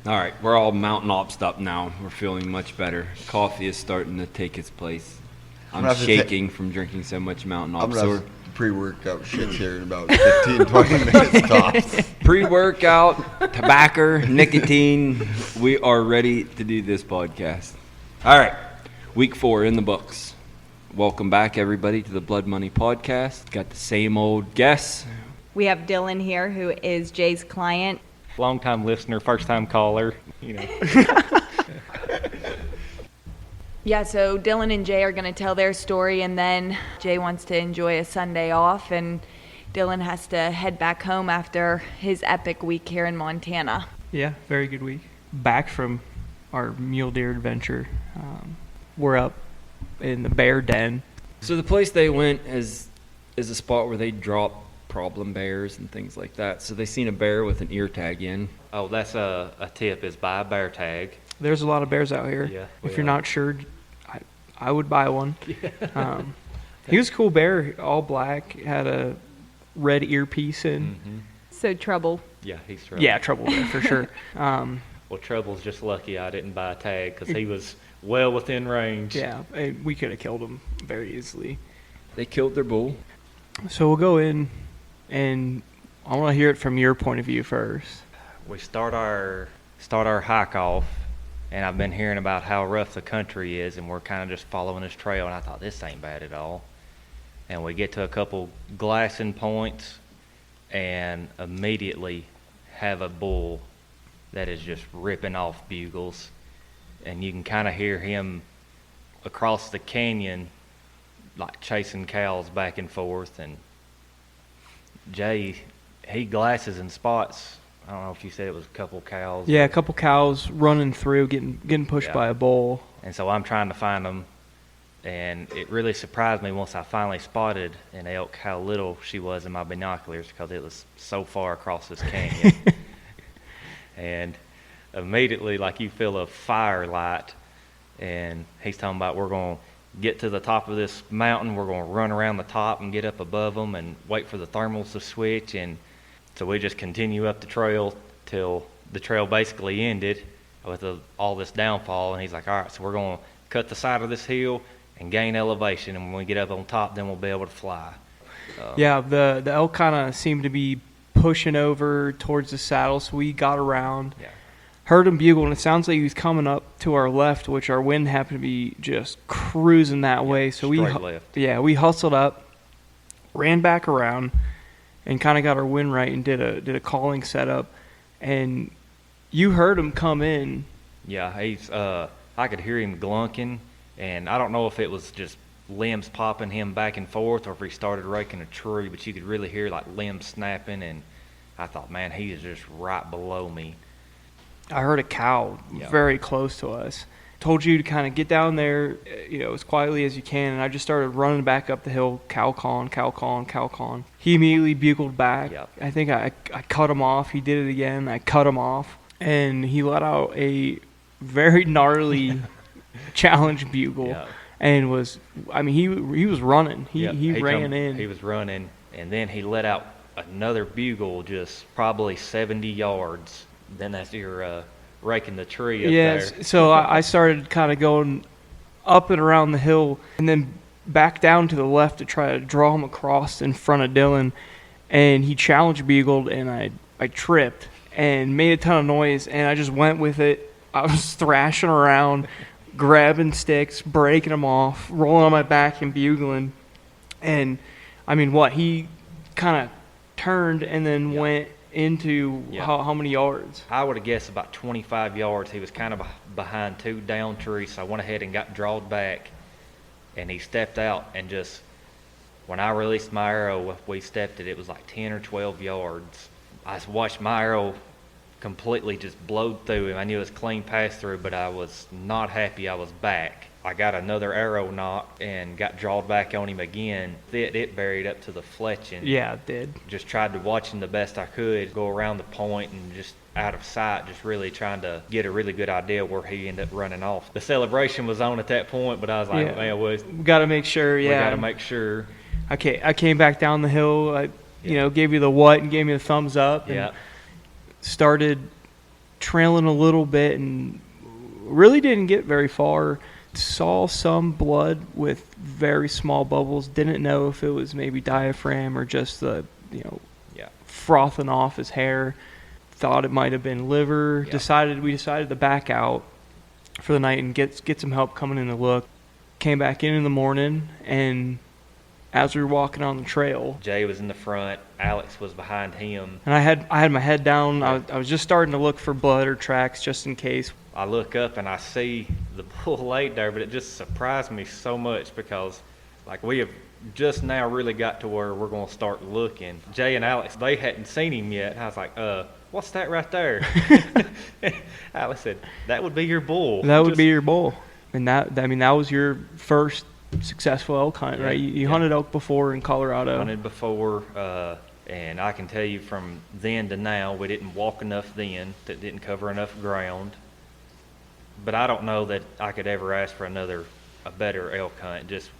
All right, we're all mountain opsed up now. We're feeling much better. Coffee is starting to take its place. I'm shaking from drinking so much mountain I'm ops. going to pre-workout shits here in about 15, 20 minutes tops. Pre-workout, tobacco, nicotine. We are ready to do this podcast. All right, week 4 in the books. Welcome back, everybody, to the Blood Money Podcast. Got the same old guests. We have Dylan here, who is Jay's client. Long-time listener, first-time caller, Yeah, so Dylan and Jay are going to tell their story, and then Jay wants to enjoy a Sunday off, and Dylan has to head back home after his epic week here in Montana. Yeah, very good week. Back from our mule deer adventure. We're up in the bear den. So the place they went is a spot where they drop problem bears and things like that. So they seen a bear with an ear tag in. Oh, that's a tip, is buy a bear tag. There's a lot of bears out here. Yeah, if you're not sure, I would buy one. He was a cool bear, all black, had a red earpiece in. Mm-hmm. So Trouble. Yeah, he's Trouble. Yeah, Trouble bear for sure. Well, Trouble's just lucky I didn't buy a tag because he was well within range. Yeah, we could have killed him very easily. They killed their bull. So we'll go in, and I want to hear it from your point of view first. We start our hike off, and I've been hearing about how rough the country is, and we're kind of just following this trail, and I thought, this ain't bad at all. And we get to a couple glassing points, and immediately have a bull that is just ripping off bugles, and you can kind of hear him across the canyon, like chasing cows back and forth. And Jay, he glasses and spots. I don't know if you said it was a couple cows. Yeah, a couple cows running through, getting pushed by a bull. And so I'm trying to find them, and it really surprised me once I finally spotted an elk how little she was in my binoculars because it was so far across this canyon. And immediately, like, you feel a firelight, and he's talking about we're going to get to the top of this mountain, we're going to run around the top and get up above them and wait for the thermals to switch. And so we just continue up the trail till the trail basically ended with all this downfall. And he's like, all right, so we're going to cut the side of this hill and gain elevation, and when we get up on top, then we'll be able to fly. Yeah, the elk kind of seemed to be pushing over towards the saddle, so we got around. Yeah. Heard him bugle, and it sounds like he was coming up to our left, which our wind happened to be just cruising that way. So left. we hustled up, ran back around, and kind of got our wind right and did a calling setup. And you heard him come in. Yeah, he's. I could hear him glunking, and I don't know if it was just limbs popping him back and forth or if he started raking a tree, but you could really hear like limbs snapping. And I thought, man, he is just right below me. I heard a cow very close to us. Told you to kind of get down there, as quietly as you can, and I just started running back up the hill, cow calling, cow calling, cow calling. He immediately bugled back. Yep. I think I cut him off. He did it again. I cut him off, and he let out a very gnarly challenge bugle. Yep. And he was running. He ran in. He was running, and then he let out another bugle just probably 70 yards. Then as you're raking the tree up there. So I started kind of going up and around the hill and then back down to the left to try to draw him across in front of Dylan. And he challenge bugled, and I tripped and made a ton of noise, and I just went with it. I was thrashing around, grabbing sticks, breaking them off, rolling on my back and bugling. And, he kind of turned and then went into how many yards? I would have guessed about 25 yards. He was kind of behind two down trees, so I went ahead and got drawed back, and he stepped out, and just when I released my arrow, we stepped it was like 10 or 12 yards. I watched my arrow completely just blowed through him. I knew it was clean pass through, but I was not happy I was back. I got another arrow knocked and got drawed back on him again. It buried up to the fletching. Yeah, it did. Just tried to watch him the best I could, go around the point and just out of sight, just really trying to get a really good idea where he ended up running off. The celebration was on at that point, but I was like, man, we got to make sure, we got to make sure. I came back down the hill, gave you the what and gave me the thumbs up. And started trailing a little bit and really didn't get very far. Saw some blood with very small bubbles. Didn't know if it was maybe diaphragm or just the, frothing off his hair. Thought it might have been liver. Yeah. We decided to back out for the night and get some help coming in to look. Came back in the morning, and as we were walking on the trail, Jay was in the front. Alex was behind him. and I had my head down. I was just starting to look for blood or tracks just in case. I look up and I see the bull laid there, but it just surprised me so much because, like, we have just now really got to where we're going to start looking. Jay and Alex, they hadn't seen him yet. And I was like, what's that right there? Alex said, that would be your bull. That would be your bull. And that was your first successful elk hunt, right? You hunted elk before in Colorado. Hunted before, and I can tell you from then to now, we didn't walk enough then, that didn't cover enough ground. But I don't know that I could ever ask for a better elk hunt, just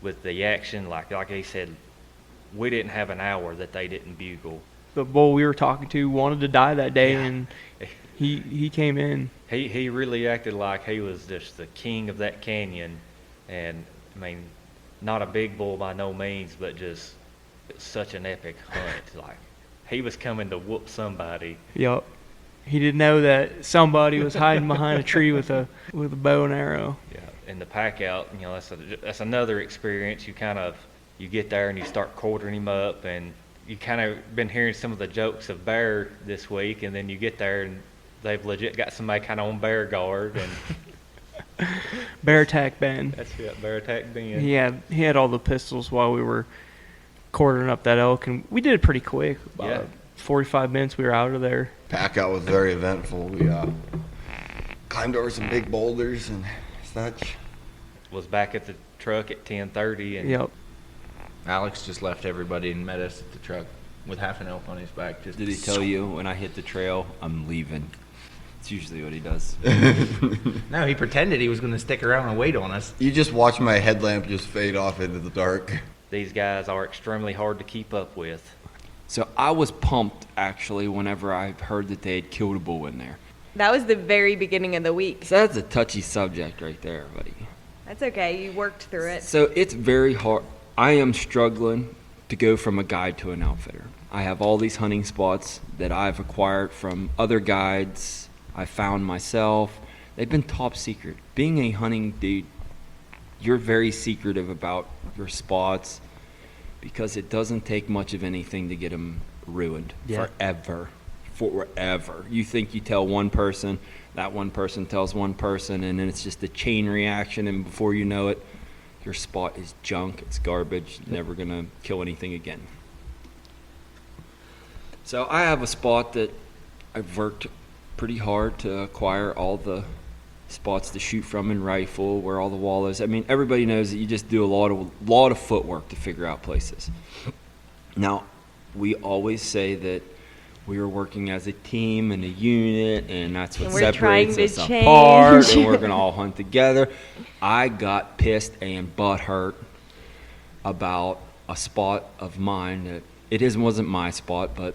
with the action. Like he said, we didn't have an hour that they didn't bugle. The bull we were talking to wanted to die that day, and he came in. He really acted like he was just the king of that canyon. And, I mean, not a big bull by no means, but just such an epic hunt. Like, he was coming to whoop somebody. Yup. He didn't know that somebody was hiding behind a tree with a bow and arrow. Yeah. And the pack out, that's another experience. You get there and you start quartering him up, and you kind of been hearing some of the jokes of bear this week, and then you get there and they've legit got somebody kind of on bear guard. And Bear attack Ben. That's it, bear attack Ben. He had all the pistols while we were quartering up that elk, and we did it pretty quick. About 45 minutes we were out of there. Pack out was very eventful. We climbed over some big boulders and such. Was back at the truck at 10:30, and Yep. Alex just left everybody and met us at the truck with half an elk on his back. Did he tell you when I hit the trail, I'm leaving? It's usually what he does. No, he pretended he was going to stick around and wait on us. You just watch my headlamp just fade off into the dark. these guys are extremely hard to keep up with. So I was pumped, actually, whenever I heard that they had killed a bull in there. That was the very beginning of the week. So that's a touchy subject right there, buddy. That's okay. You worked through it. So it's very hard. I am struggling to go from a guide to an outfitter. I have all these hunting spots that I've acquired from other guides I found myself. They've been top secret. Being a hunting dude, you're very secretive about your spots because it doesn't take much of anything to get them ruined forever. You think you tell one person, that one person tells one person, and then it's just a chain reaction, and before you know it, your spot is junk, it's garbage, never going to kill anything again. So I have a spot that I've worked pretty hard to acquire all the spots to shoot from in rifle, where all the wall is. I mean, everybody knows that you just do a lot of footwork to figure out places. Now, we always say that we are working as a team and a unit, and that's what separates us apart, and we're going to all hunt together. I got pissed and butthurt about a spot of mine that wasn't my spot, but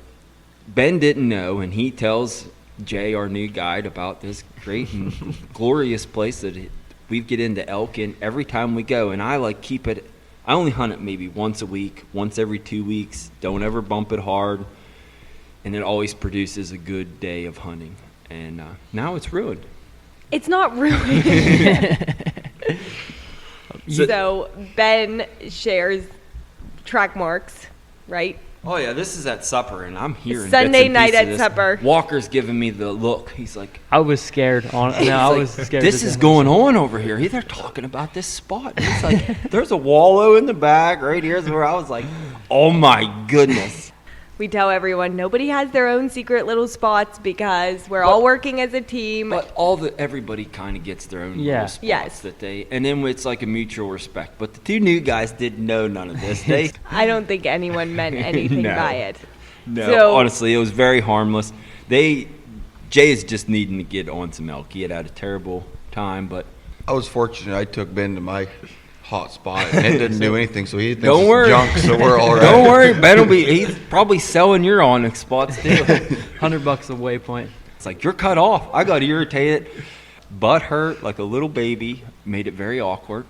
Ben didn't know, and he tells Jay, our new guide, about this great and glorious place that we get into elk in every time we go. And I keep it. I only hunt it maybe once a week, once every 2 weeks. Don't ever bump it hard, and it always produces a good day of hunting. And now it's ruined. It's not ruined. So Ben shares track marks, right? Oh, yeah, this is at supper, and I'm hearing Sunday bits and night pieces at of this. supper. Walker's giving me the look. He's like, I was scared. I was scared. This is going on over here. They're talking about this spot. And he's like, there's a wallow in the back right here. Is where I was like, oh, my goodness. We tell everyone nobody has their own secret little spots because we're all working as a team. But everybody kind of gets their own little spots that and then it's like a mutual respect. But the two new guys didn't know none of this. I don't think anyone meant anything by it. No, So, honestly, it was very harmless. Jay is just needing to get on some elk. He had a terrible time, but I was fortunate. I took Ben to my hot spot, and it didn't do anything, so he thinks Don't it's worry. junk, so we're all right. don't worry. Ben he's probably selling your onyx spots too. $100 a Waypoint. It's like, you're cut off. I got irritated, butt hurt like a little baby, made it very awkward.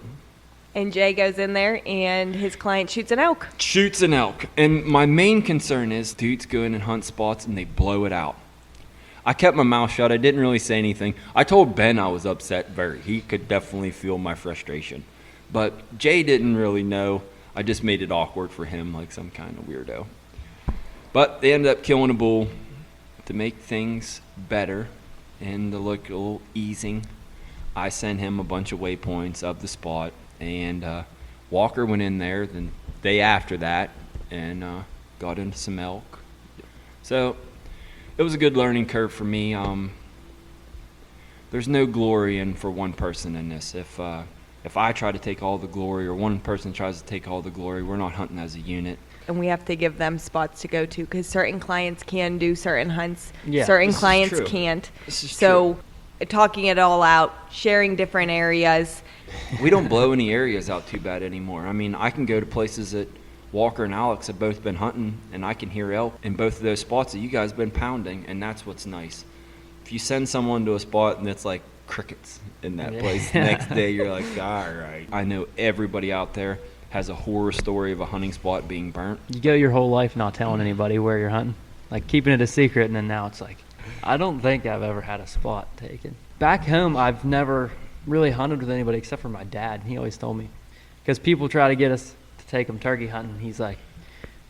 And Jay goes in there, and his client shoots an elk. Shoots an elk. And my main concern is dudes go in and hunt spots, and they blow it out. I kept my mouth shut. I didn't really say anything. I told Ben I was upset very. He could definitely feel my frustration. But Jay didn't really know. I just made it awkward for him like some kind of weirdo. But they ended up killing a bull to make things better and to look a little easing. I sent him a bunch of waypoints of the spot. And Walker went in there the day after that and got into some elk. So it was a good learning curve for me. There's no glory in for one person in this. If I try to take all the glory or one person tries to take all the glory, we're not hunting as a unit. And we have to give them spots to go to because certain clients can do certain hunts. Yeah, certain this is clients true. can't. This is So talking it all out, sharing different areas. We don't blow any areas out too bad anymore. I mean, I can go to places that Walker and Alex have both been hunting, and I can hear elk in both of those spots that you guys have been pounding, and that's what's nice. If you send someone to a spot and it's like crickets in that place, the next day you're like, all right. I know everybody out there has a horror story of a hunting spot being burnt. You go your whole life not telling anybody where you're hunting, like keeping it a secret, and then now it's like, I don't think I've ever had a spot taken. Back home, I've never really hunted with anybody except for my dad. He always told me, because people try to get us to take them turkey hunting. He's like,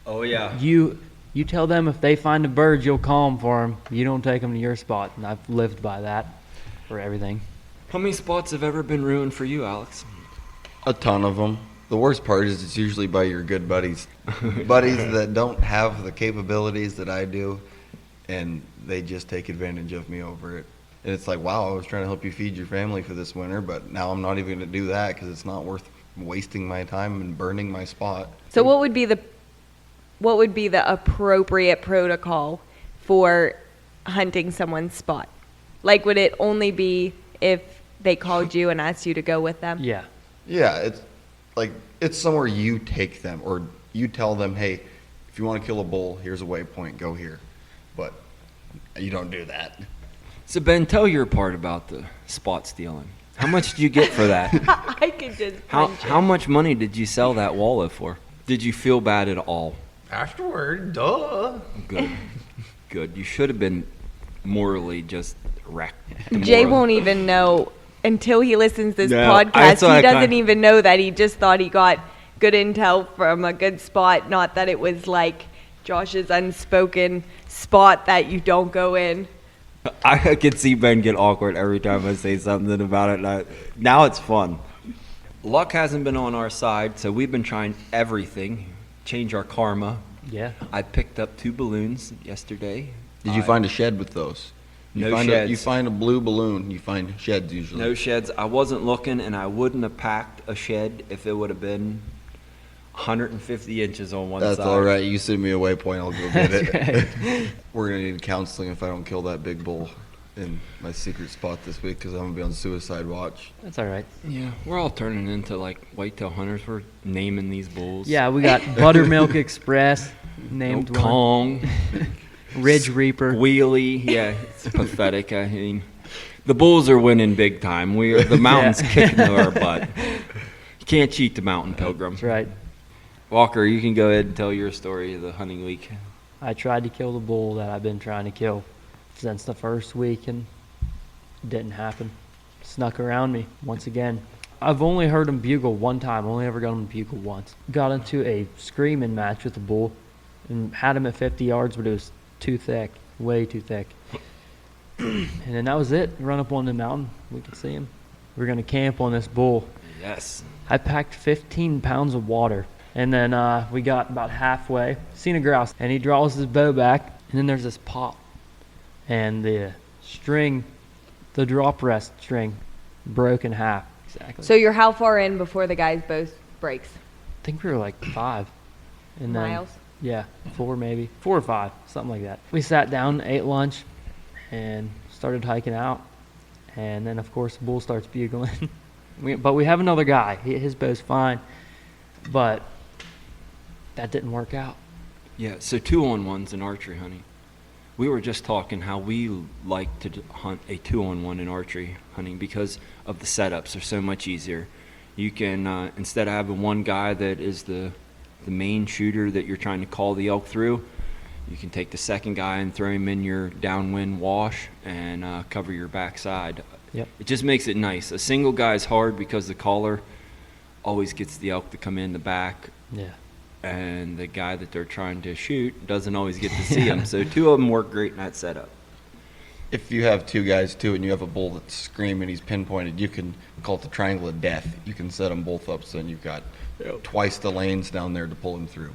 Oh, yeah. you tell them if they find a bird, you'll call them for them. You don't take them to your spot. And I've lived by that for everything. How many spots have ever been ruined for you, Alex? A ton of them. The worst part is it's usually by your good buddies. Buddies that don't have the capabilities that I do, and they just take advantage of me over it. And it's like, wow, I was trying to help you feed your family for this winter, but now I'm not even going to do that because it's not worth wasting my time and burning my spot. So what would be the appropriate protocol for hunting someone's spot? Like, would it only be if they called you and asked you to go with them? Yeah. Yeah, it's like it's somewhere you take them, or you tell them, hey, if you want to kill a bull, here's a waypoint, go here. But you don't do that. So, Ben, tell your part about the spot stealing. How much did you get for that? I could just How punch how much money did you sell that wallow for? Did you feel bad at all? Afterward, duh. Good. Good. You should have been morally just wrecked. Jay Moral- won't even know until he listens to this No, podcast. that's what He I doesn't kinda- even know that. He just thought he got good intel from a good spot, not that it was like Josh's unspoken spot that you don't go in. I can see Ben get awkward every time I say something about it. Now it's fun. Luck hasn't been on our side, so we've been trying everything. Change our karma. Yeah. I picked up 2 balloons yesterday. Did you find a shed with those? No find sheds. you find a blue balloon, you find sheds usually. No sheds. I wasn't looking, and I wouldn't have packed a shed if it would have been 150 inches on one That's side. all right. You send me a waypoint, I'll go get it. We're going to need counseling if I don't kill that big bull in my secret spot this week because I'm going to be on suicide watch. That's all right. Yeah, we're all turning into like whitetail hunters. We're naming these bulls. Yeah, we got Buttermilk Express named one. Kong, Ridge Reaper. Wheelie. Yeah, it's pathetic. I mean, the bulls are winning big time. The mountain's kicking to our butt. You can't cheat the mountain, Pilgrim. That's right. Walker, you can go ahead and tell your story of the hunting week. I tried to kill the bull that I've been trying to kill since the first week, and it didn't happen. Snuck around me once again. I've only heard him bugle one time. Only ever got him to bugle once. Got into a screaming match with the bull and had him at 50 yards, but it was too thick, way too thick. And then that was it. Run up on the mountain. We could see him. We're going to camp on this bull. Yes. I packed 15 pounds of water. And then we got about halfway, seen a grouse, and he draws his bow back, and then there's this pop. And the string, the drop rest string, broke in half. Exactly. So you're how far in before the guy's bow breaks? I think we were like 5. And then, Miles? Yeah, 4 maybe. 4 or 5, something like that. We sat down, ate lunch, and started hiking out. And then, of course, the bull starts bugling. But we have another guy. His bow's fine. But that didn't work out. Yeah, so 2-on-1s in archery hunting. We were just talking how we like to hunt a 2-on-1 in archery hunting because of the setups. They're so much easier. You can, instead of having one guy that is the main shooter that you're trying to call the elk through, you can take the second guy and throw him in your downwind wash and cover your backside. Yep. It just makes it nice. A single guy is hard because the caller always gets the elk to come in the back. Yeah. And the guy that they're trying to shoot doesn't always get to see him. So two of them work great in that setup. If you have two guys too, and you have a bull that's screaming, he's pinpointed, you can call it the triangle of death. You can set them both up, so then you've got twice the lanes down there to pull him through.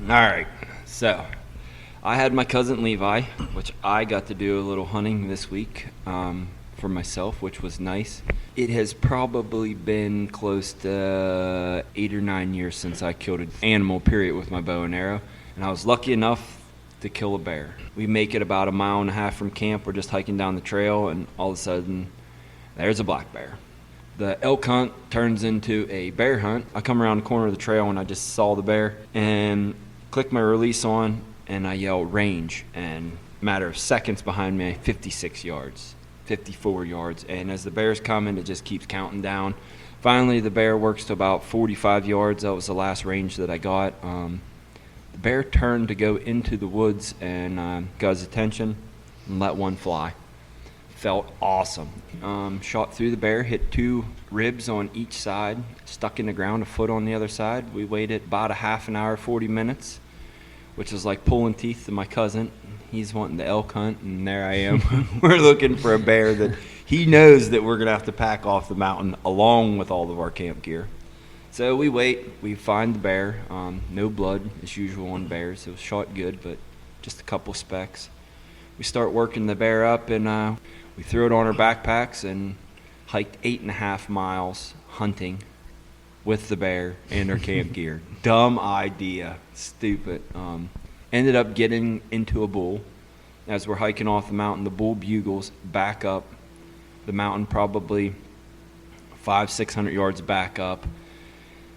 All right, so I had my cousin Levi, which I got to do a little hunting this week for myself, which was nice. It has probably been close to 8 or 9 years since I killed an animal, period, with my bow and arrow. And I was lucky enough to kill a bear. We make it about 1.5 miles from camp. We're just hiking down the trail, and all of a sudden, there's a black bear. The elk hunt turns into a bear hunt. I come around the corner of the trail, and I just saw the bear, and click my release on, and I yell range. And matter of seconds behind me, 56 yards. 54 yards, and as the bear's coming, it just keeps counting down. Finally, the bear works to about 45 yards. That was the last range that I got. The bear turned to go into the woods and got his attention and let one fly. Felt awesome. Shot through the bear, hit 2 ribs on each side, stuck in the ground, a foot on the other side. We waited about a half an hour, 40 minutes, which was like pulling teeth to my cousin. He's wanting the elk hunt, and there I am. We're looking for a bear that he knows that we're going to have to pack off the mountain along with all of our camp gear. So we wait. We find the bear. No blood, as usual on bears. It was shot good, but just a couple specks. We start working the bear up, and we threw it on our backpacks and hiked 8.5 miles hunting with the bear and our camp gear. Dumb idea. Stupid. Ended up getting into a bull. As we're hiking off the mountain, the bull bugles back up the mountain, probably 500-600 yards back up,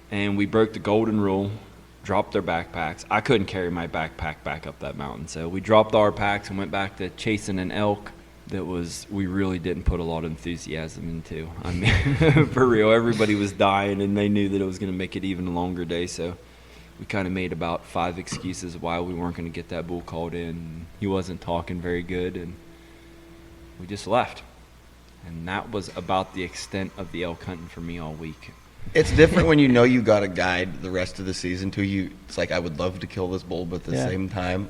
and we broke the golden rule, dropped their backpacks. I couldn't carry my backpack back up that mountain, so we dropped our packs and went back to chasing an elk that we really didn't put a lot of enthusiasm into. I mean, for real, everybody was dying, and they knew that it was going to make it even a longer day, so we kind of made about 5 excuses why we weren't going to get that bull called in. He wasn't talking very good, and we just left. And that was about the extent of the elk hunting for me all week. It's different when you know you got a guide the rest of the season too. It's like, I would love to kill this bull, but at the same time,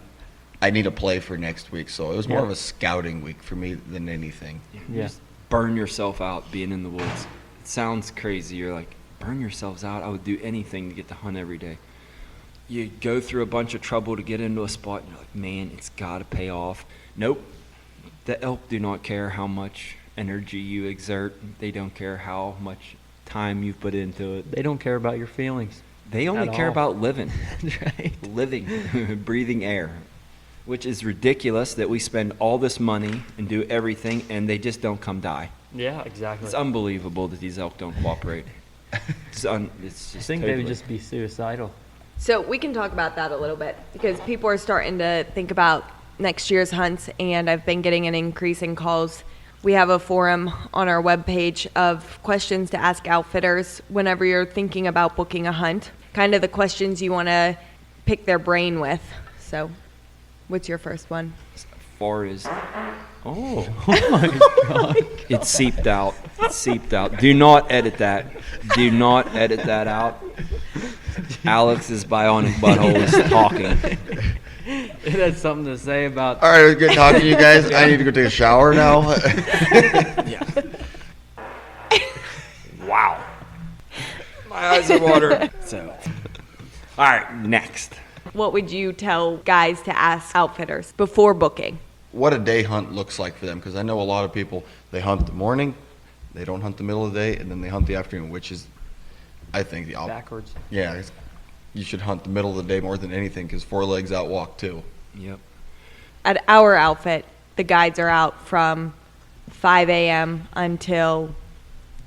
I need a play for next week. So it was more of a scouting week for me than anything. Yeah. Just burn yourself out being in the woods. It sounds crazy. You're like, burn yourselves out? I would do anything to get to hunt every day. You go through a bunch of trouble to get into a spot, and you're like, man, it's got to pay off. Nope. The elk do not care how much energy you exert. They don't care how much time you put into it. They don't care about your feelings. They only care about living. Right. Living, breathing air, which is ridiculous that we spend all this money and do everything, and they just don't come die. Yeah, exactly. It's unbelievable that these elk don't cooperate. It's just I think they would just be suicidal. So we can talk about that a little bit because people are starting to think about next year's hunts, and I've been getting an increase in calls. We have a forum on our webpage of questions to ask outfitters whenever you're thinking about booking a hunt, kind of the questions you want to pick their brain with. So what's your first one? as far as Oh my God. it seeped out. It seeped out. Do not edit that. Do not edit that out. Alex's bionic butthole is talking. It had something to say about. All right, it was good talking to you guys. I need to go take a shower now. Yeah. Wow. My eyes are watering. So, all right, next. What would you tell guys to ask outfitters before booking? What a day hunt looks like for them, because I know a lot of people, they hunt the morning, they don't hunt the middle of the day, and then they hunt the afternoon, which is, I think, the opposite. Backwards. Yeah, you should hunt the middle of the day more than anything, because 4 legs outwalk too. Yep. At our outfit, the guides are out from 5 a.m. until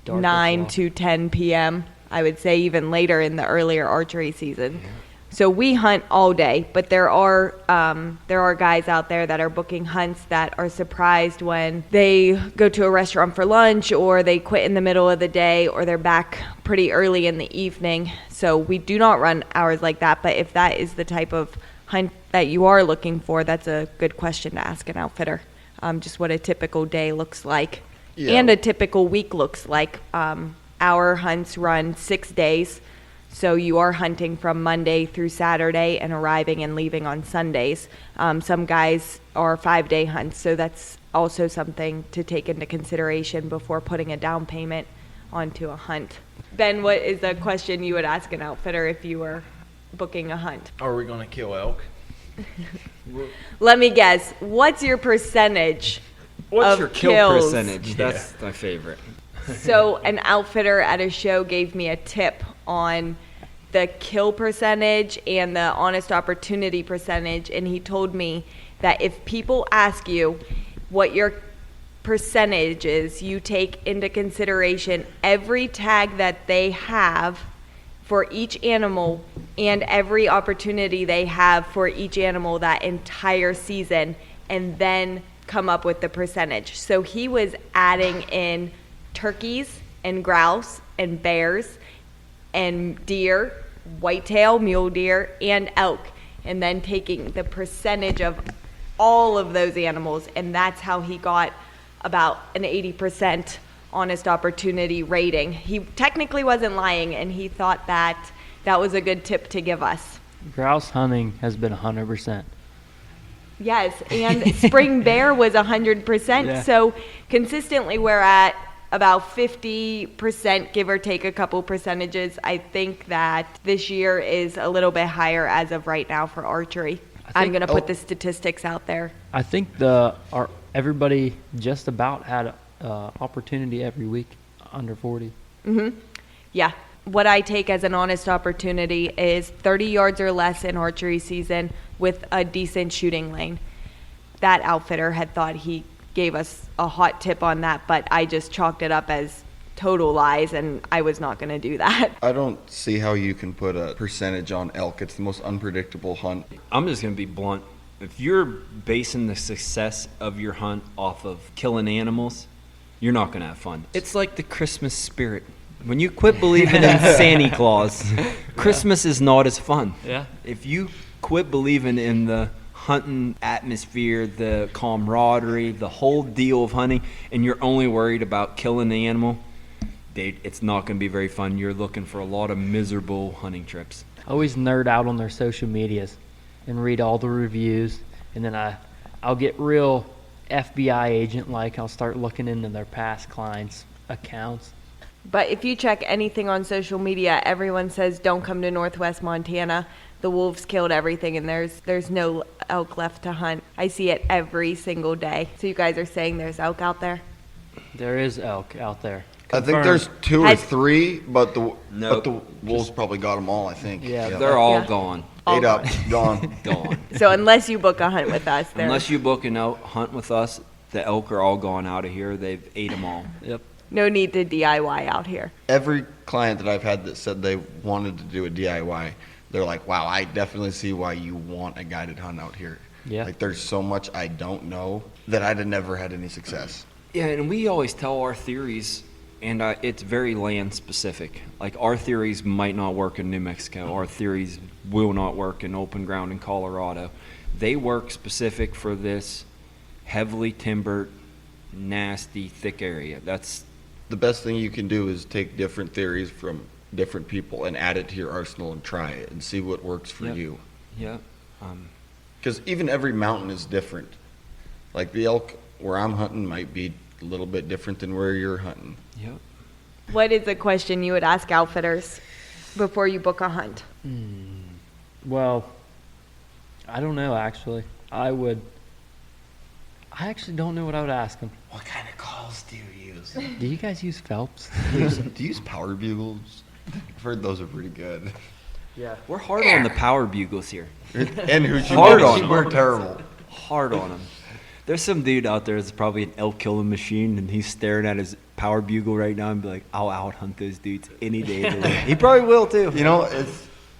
Dark as 9 well. to 10 p.m. I would say even later in the earlier archery season. So we hunt all day, but there are guys out there that are booking hunts that are surprised when they go to a restaurant for lunch, or they quit in the middle of the day, or they're back pretty early in the evening. So we do not run hours like that, but if that is the type of hunt that you are looking for, that's a good question to ask an outfitter. Just what a typical day looks like, and a typical week looks like. Our hunts run 6 days. So you are hunting from Monday through Saturday and arriving and leaving on Sundays. Some guys are 5-day hunts, so that's also something to take into consideration before putting a down payment onto a hunt. Ben, what is the question you would ask an outfitter if you were booking a hunt? Are we going to kill elk? Let me guess. What's your percentage What's of your kill kills? percentage? That's my favorite. So an outfitter at a show gave me a tip on the kill percentage and the honest opportunity percentage, and he told me that if people ask you what your percentage is, you take into consideration every tag that they have for each animal and every opportunity they have for each animal that entire season, and then come up with the percentage. So he was adding in turkeys and grouse and bears and deer, whitetail, mule deer, and elk, and then taking the percentage of all of those animals, and that's how he got about an 80% honest opportunity rating. He technically wasn't lying, and he thought that that was a good tip to give us. Grouse hunting has been 100%. Yes, and spring bear was 100%. Yeah. So consistently we're at about 50%, give or take a couple percentages. I think that this year is a little bit higher as of right now for archery. I'm going to put the statistics out there. I think everybody just about had opportunity every week under 40. Yeah. What I take as an honest opportunity is 30 yards or less in archery season with a decent shooting lane. That outfitter had thought he gave us a hot tip on that, but I just chalked it up as total lies, and I was not going to do that. I don't see how you can put a percentage on elk. It's the most unpredictable hunt. I'm just going to be blunt. If you're basing the success of your hunt off of killing animals, you're not going to have fun. It's like the Christmas spirit. When you quit believing in Santa Claus, Christmas is not as fun. Yeah. If you quit believing in the hunting atmosphere, the camaraderie, the whole deal of hunting, and you're only worried about killing the animal, it's not going to be very fun. You're looking for a lot of miserable hunting trips. I always nerd out on their social medias and read all the reviews, and then I'll get real FBI agent-like. I'll start looking into their past clients' accounts. But if you check anything on social media, everyone says don't come to Northwest Montana. The wolves killed everything, and there's no elk left to hunt. I see it every single day. So you guys are saying there's elk out there? There is elk out there. I think there's 2 or Has- 3, but the Nope. wolves probably got them all, I think. Yeah, They're all Yeah. gone. All Ate up, gone. Gone. So unless you book a hunt with us, there. Unless you book an elk hunt with us, the elk are all gone out of here. They've ate them all. Yep. No need to DIY out here. Every client that I've had that said they wanted to do a DIY, they're like, wow, I definitely see why you want a guided hunt out here. Yeah. Like, there's so much I don't know that I'd have never had any success. Yeah, and we always tell our theories, and it's very land specific. Like, our theories might not work in New Mexico. Our theories will not work in open ground in Colorado. They work specific for this heavily timbered, nasty, thick area. That's The best thing you can do is take different theories from different people and add it to your arsenal and try it and see what works for Yep. you. yeah. Because even every mountain is different. Like, the elk where I'm hunting might be a little bit different than where you're hunting. Yep. What is a question you would ask outfitters before you book a hunt? Well, I don't know, actually. I actually don't know what I would ask them. What kind of calls do you use? Do you guys use Phelps? Do you use power bugles? I've heard those are pretty good. Yeah. We're hard on the power bugles here. And who's Hard on them. We're terrible. Hard on them. There's some dude out there that's probably an elk killing machine, and he's staring at his power bugle right now and be like, I'll out hunt those dudes any day of the week. He probably will too. You know,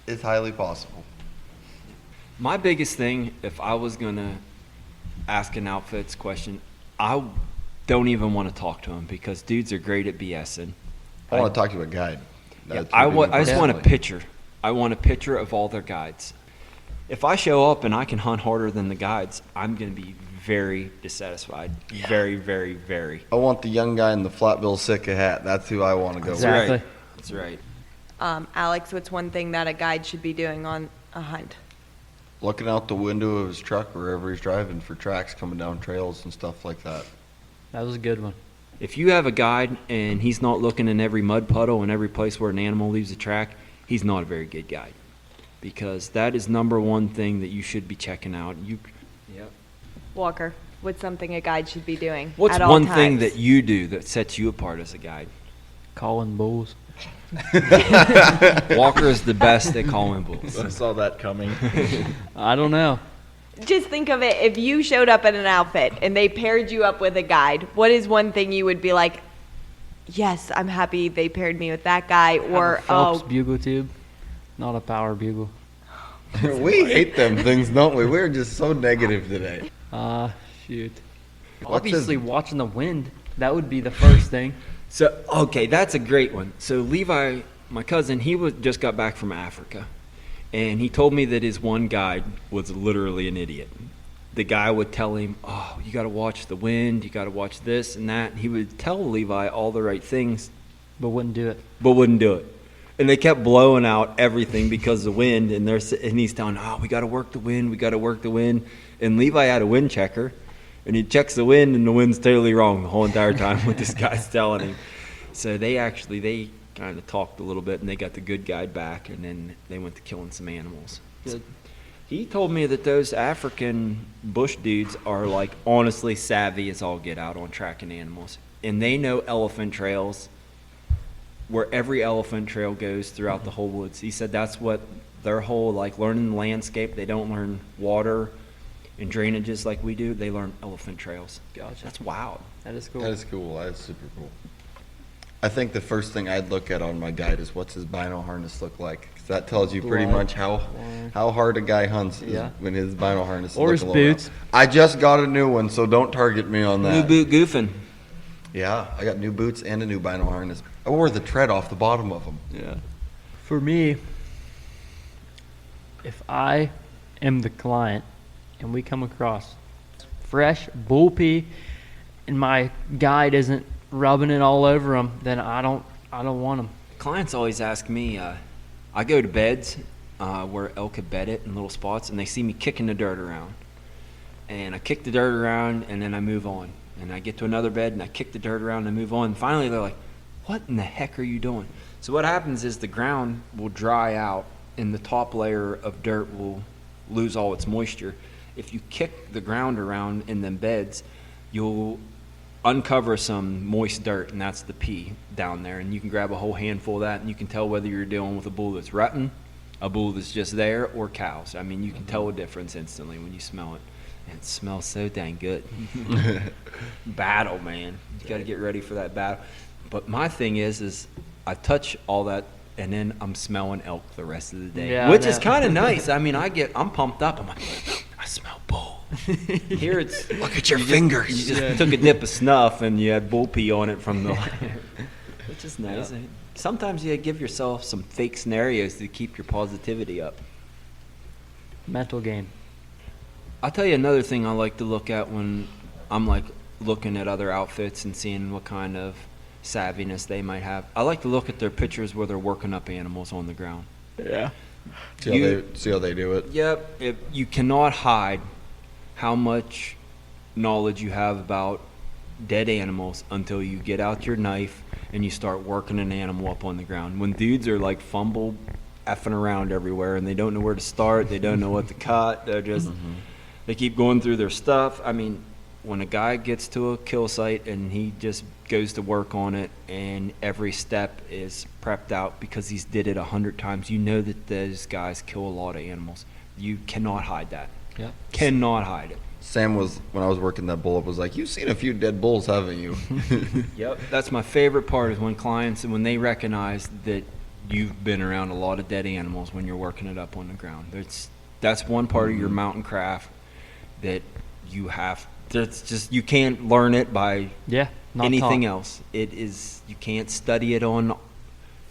it's highly possible. My biggest thing, if I was going to ask an outfits question, I don't even want to talk to them because dudes are great at BSing. I want to talk to a guide. Yeah, That's I what we just want a personally- picture. I want a picture of all their guides. If I show up and I can hunt harder than the guides, I'm going to be very dissatisfied. Very, very, very. I want the young guy in the flat bill Sitka hat. That's who I want to go Exactly. with. That's right. Alex, what's one thing that a guide should be doing on a hunt? Looking out the window of his truck wherever he's driving for tracks coming down trails and stuff like that. That was a good one. If you have a guide and he's not looking in every mud puddle and every place where an animal leaves a track, he's not a very good guide. Because that is number one thing that you should be checking out. Walker, what's something a guide should be doing What's at all one thing times? that you do that sets you apart as a guide? Calling bulls. Walker is the best at calling bulls. I saw that coming. I don't know. Just think of it, if you showed up in an outfit and they paired you up with a guide, what is one thing you would be like, yes, I'm happy they paired me with that guy, or, Have a Phelps oh, bugle tube, not a power bugle. We hate them things, don't we? We're just so negative today. Shoot. What's Obviously, his- watching the wind, that would be the first thing. So, okay, that's a great one. So Levi, my cousin, just got back from Africa. And he told me that his one guide was literally an idiot. The guy would tell him, oh, you got to watch the wind, you got to watch this and that. And he would tell Levi all the right things, But wouldn't do it. but wouldn't do it. And they kept blowing out everything because of the wind. And he's telling, oh, we got to work the wind, we got to work the wind. And Levi had a wind checker. And he checks the wind, and the wind's totally wrong the whole entire time what this guy's telling him. So they kind of talked a little bit, and they got the good guide back, and then they went to killing some animals. Good. He told me that those African bush dudes are, like, honestly savvy as all get out on tracking animals. And they know elephant trails where every elephant trail goes throughout the whole woods. He said that's what their whole, like, learning the landscape. They don't learn water and drainages like we do. They learn elephant trails. Gotcha. That's wild. That is cool. That is cool. That is super cool. I think the first thing I'd look at on my guide is what's his bino harness look like. 'Cause that tells you pretty Blood, much how hard a guy hunts is Yeah. when his bino harness is Or his looking a little boots. rough. I just got a new one, so don't target me on New that. boot goofing. Yeah, I got new boots and a new bino harness. I wore the tread off the bottom of them. Yeah. For me, if I am the client and we come across fresh bull pee and my guide isn't rubbing it all over them, then I don't want them. Clients always ask me, I go to beds where elk have bedded in little spots, and they see me kicking the dirt around. And I kick the dirt around, and then I move on. And I get to another bed, and I kick the dirt around and move on. And finally, they're like, what in the heck are you doing? So what happens is the ground will dry out, and the top layer of dirt will lose all its moisture. If you kick the ground around in them beds, you'll uncover some moist dirt, and that's the pee down there. And you can grab a whole handful of that, and you can tell whether you're dealing with a bull that's rutting, a bull that's just there, or cows. I mean, you can tell a difference instantly when you smell it. And it smells so dang good. Battle, man. You got to get ready for that battle. But my thing is I touch all that, and then I'm smelling elk the rest of the day, Yeah, which I is know. kind of nice. I mean, I'm pumped up. I'm like, I smell bull. Here it's Look at your fingers. you just took a dip of snuff and you had bull pee on it from the which is nice. Sometimes you give yourself some fake scenarios to keep your positivity up. Mental game. I'll tell you another thing I like to look at when I'm like looking at other outfits and seeing what kind of savviness they might have. I like to look at their pictures where they're working up animals on the ground. Yeah. See how they do it. Yep. You cannot hide how much knowledge you have about dead animals until you get out your knife and you start working an animal up on the ground. When dudes are like fumble effing around everywhere and they don't know where to start, they don't know what to cut, they're just they keep going through their stuff. I mean, when a guy gets to a kill site and he just goes to work on it and every step is prepped out because he's did it 100 times, you know that those guys kill a lot of animals. You cannot hide that. Yeah. Cannot hide it. Sam was, when I was working that bull up, was like, you've seen a few dead bulls, haven't you? Yep. That's my favorite part is when clients, when they recognize that you've been around a lot of dead animals when you're working it up on the ground. That's one part of your mountain craft that you have. That's just, you can't learn it by Yeah. Not anything taught. else. It is, you can't study it on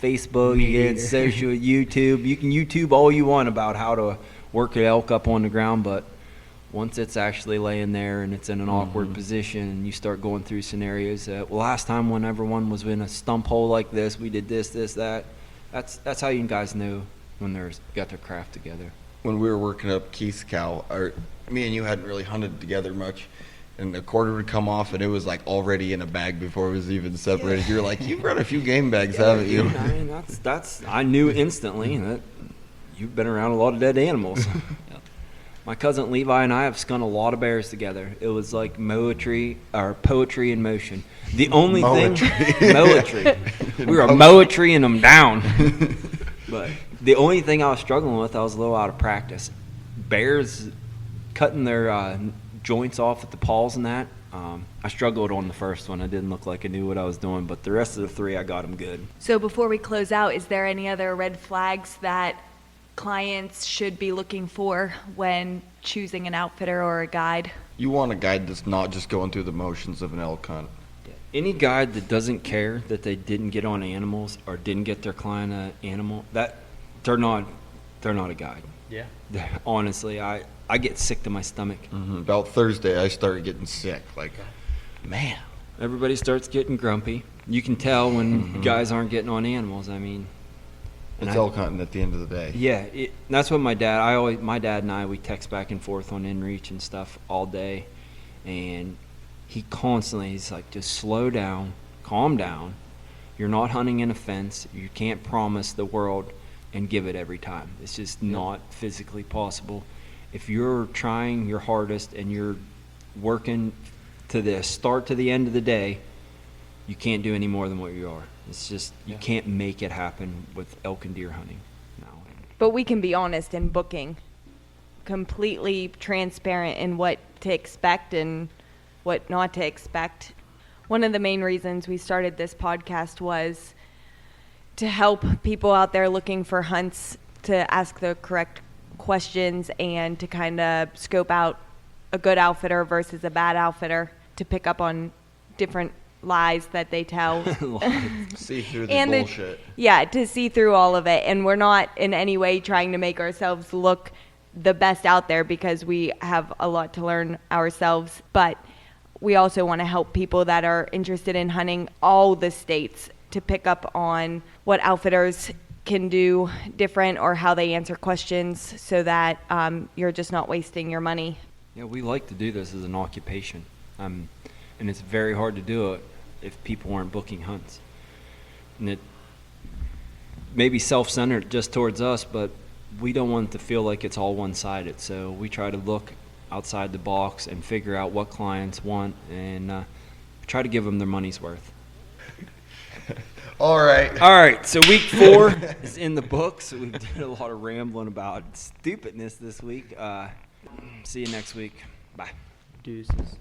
Facebook, Me you can't either. social YouTube. You can YouTube all you want about how to work an elk up on the ground, but once it's actually laying there and it's in an awkward position and you start going through scenarios that, well, last time whenever one was in a stump hole like this, we did this, that. That's how you guys know when they're got their craft together. When we were working up Keith's cow, me and you hadn't really hunted together much, and the quarter would come off, and it was like already in a bag before it was even separated. You're like, you've run a few game bags, haven't you? I mean, that's I knew instantly that you've been around a lot of dead animals. My cousin Levi and I have skun a lot of bears together. It was like poetry in motion. The only thing, poetry. We were poetrying them down. But the only thing I was struggling with, I was a little out of practice. Bears cutting their joints off at the paws and that. I struggled on the first one. I didn't look like I knew what I was doing, but the rest of the three, I got them good. So before we close out, is there any other red flags that clients should be looking for when choosing an outfitter or a guide? You want a guide that's not just going through the motions of an elk hunt. Any guide that doesn't care that they didn't get on animals or didn't get their client an animal, that they're not a guide. Yeah. Honestly, I get sick to my stomach. About Thursday, I started getting sick. Like, man. Everybody starts getting grumpy. You can tell when guys aren't getting on animals. I mean, It's elk hunting at the end of the day. yeah, that's what my dad and I, we text back and forth on inReach and stuff all day, and he's like, just slow down, calm down. You're not hunting in a fence. You can't promise the world and give it every time. It's just not physically possible. If you're trying your hardest and you're working to the start to the end of the day, you can't do any more than what you are. It's just, you can't make it happen with elk and deer hunting. No. But we can be honest in booking, completely transparent in what to expect and what not to expect. One of the main reasons we started this podcast was to help people out there looking for hunts to ask the correct questions and to kind of scope out a good outfitter versus a bad outfitter, to pick up on different lies that they tell. See through the And bullshit. to see through all of it. And we're not in any way trying to make ourselves look the best out there, because we have a lot to learn ourselves. But we also want to help people that are interested in hunting all the states to pick up on what outfitters can do different or how they answer questions, so that you're just not wasting your money. Yeah, we like to do this as an occupation. And it's very hard to do it if people aren't booking hunts. And it may be self-centered just towards us, but we don't want it to feel like it's all one-sided. So we try to look outside the box and figure out what clients want and try to give them their money's worth. All right. All right, so week 4 is in the books. We've done a lot of rambling about stupidness this week. See you next week. Bye. Deuces.